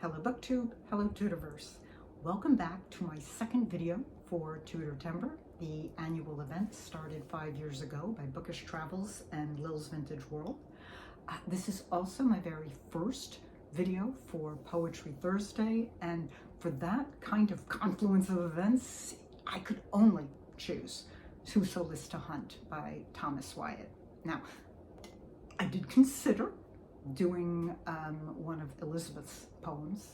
Hello BookTube, hello Tudorverse. Welcome back to my second video for Tudortember. The annual event started 5 years ago by Bookish Travels and Lil's Vintage World. This is also my very first video for Poetry Thursday, and for that kind of confluence of events, I could only choose Whoso to Hunt by Thomas Wyatt. Now, I did consider doing one of Elizabeth's poems.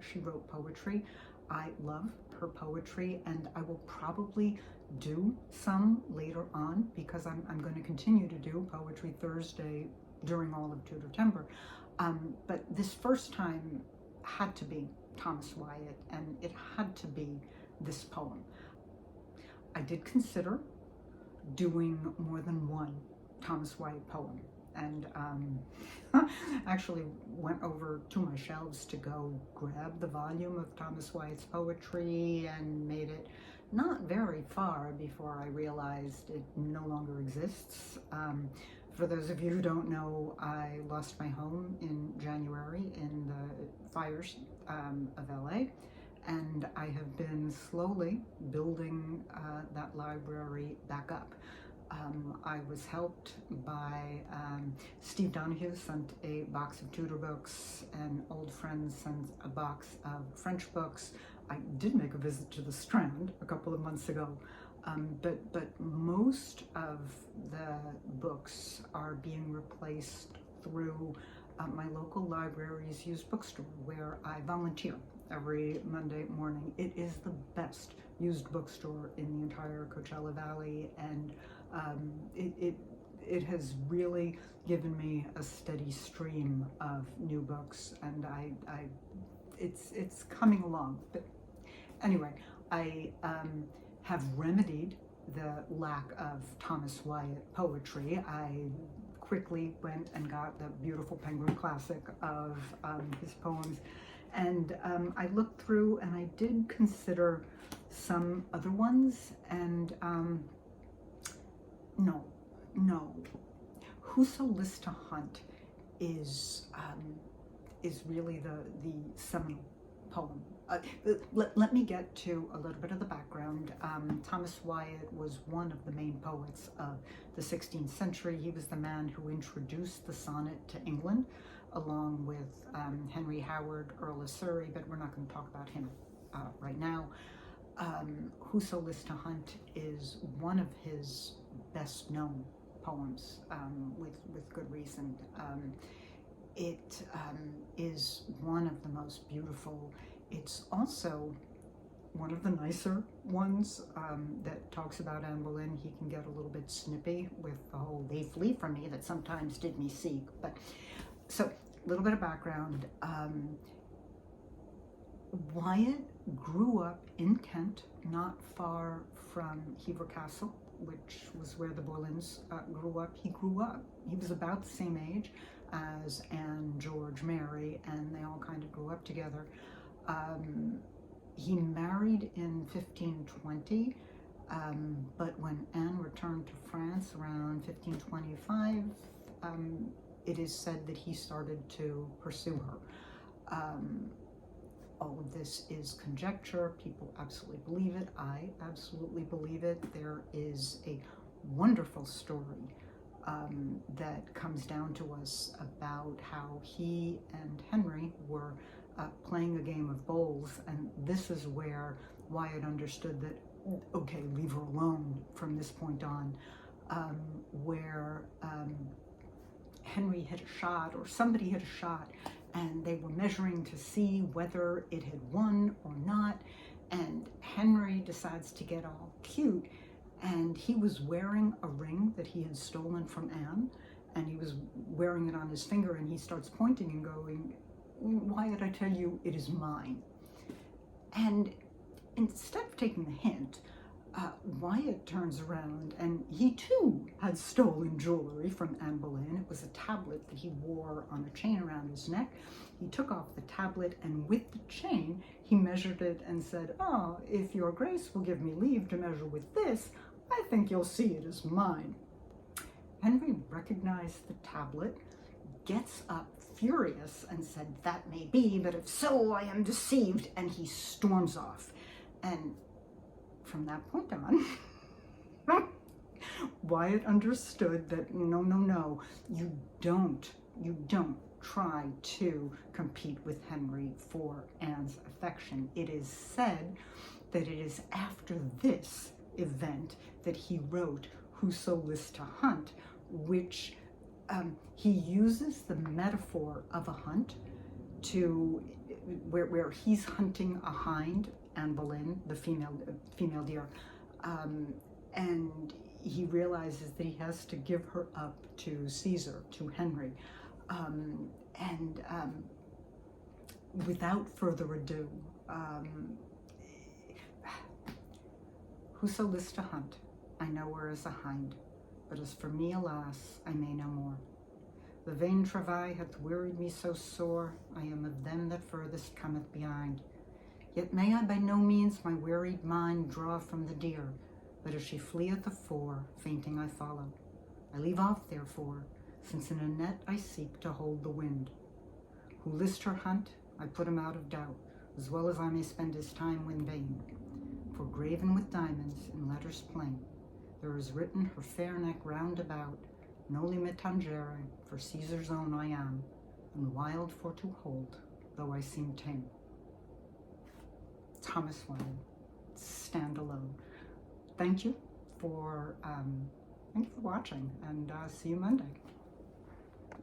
She wrote poetry. I love her poetry, and I will probably do some later on because I'm going to continue to do Poetry Thursday during all of Tudortember. But this first time had to be Thomas Wyatt, and it had to be this poem. I did consider doing more than one Thomas Wyatt poem, and actually went over to my shelves to go grab the volume of Thomas Wyatt's poetry and made it not very far before I realized it no longer exists. For those of you who don't know, I lost my home in January in the fires of LA, and I have been slowly building that library back up. I was helped by Steve Donahue sent a box of Tudor books, and old friends sent a box of French books. I did make a visit to the Strand a couple of months ago, but most of the books are being replaced through my local library's used bookstore, where I volunteer every Monday morning. It is the best used bookstore in the entire Coachella Valley, and it has really given me a steady stream of new books, and it's coming along. But anyway, I have remedied the lack of Thomas Wyatt poetry. I quickly went and got the beautiful Penguin Classic of his poems, and I looked through and I did consider some other ones, and no. Whoso to Hunt is really the seminal poem. Let me get to a little bit of the background. Thomas Wyatt was one of the main poets of the 16th century. He was the man who introduced the sonnet to England, along with Henry Howard, Earl of Surrey, but we're not going to talk about him right now. Whoso to Hunt is one of his best known poems, with good reason. It is one of the most beautiful. It's also one of the nicer ones that talks about Anne Boleyn. He can get a little bit snippy with the whole "they flee from me" that sometimes did me seek. But so, a little bit of background. Wyatt grew up in Kent, not far from Hever Castle, which was where the Boleyns grew up. He was about the same age as Anne, George, Mary, and they all kind of grew up together. He married in 1520, but when Anne returned to France around 1525, it is said that he started to pursue her. All of this is conjecture. People absolutely believe it. I absolutely believe it. There is a wonderful story that comes down to us about how he and Henry were playing a game of bowls, and this is where Wyatt understood that, okay, leave her alone from this point on, where Henry hit a shot, or somebody hit a shot, and they were measuring to see whether it had won or not, and Henry decides to get all cute, and he was wearing a ring that he had stolen from Anne, and he was wearing it on his finger, and he starts pointing and going, "Wyatt, I tell you, it is mine." And instead of taking the hint, Wyatt turns around, and he too had stolen jewelry from Anne Boleyn. It was a tablet that he wore on a chain around his neck. He took off the tablet, and with the chain, he measured it and said, "Oh, if your grace will give me leave to measure with this, I think you'll see it is mine." Henry recognized the tablet, gets up furious and said, "That may be, but if so, I am deceived," and he storms off. And from that point on, Wyatt understood that no, you don't try to compete with Henry for Anne's affection. It is said that it is after this event that he wrote Whoso List to Hunt, which he uses the metaphor of a hunt to where he's hunting a hind, Anne Boleyn, the female deer, and he realizes that he has to give her up to Caesar, to Henry, and without further ado, whoso lists to hunt, I know her as a hind, but as for me, alas, I may no more. The vain travail hath wearied me so sore, I am of them that furthest cometh behind. Yet may I by no means my wearied mind draw from the deer, but as she fleeth afore, fainting I follow. I leave off therefore, since in a net I seek to hold the wind. Who list her hunt, I put him out of doubt, as well as I may spend his time in vain. For graven with diamonds in letters plain, there is written her fair neck round about, Noli me tangere, for Caesar's own I am, and wild for to hold, though I seem tame. Thomas Wyatt, stand alone. Thank you for watching, and see you Monday.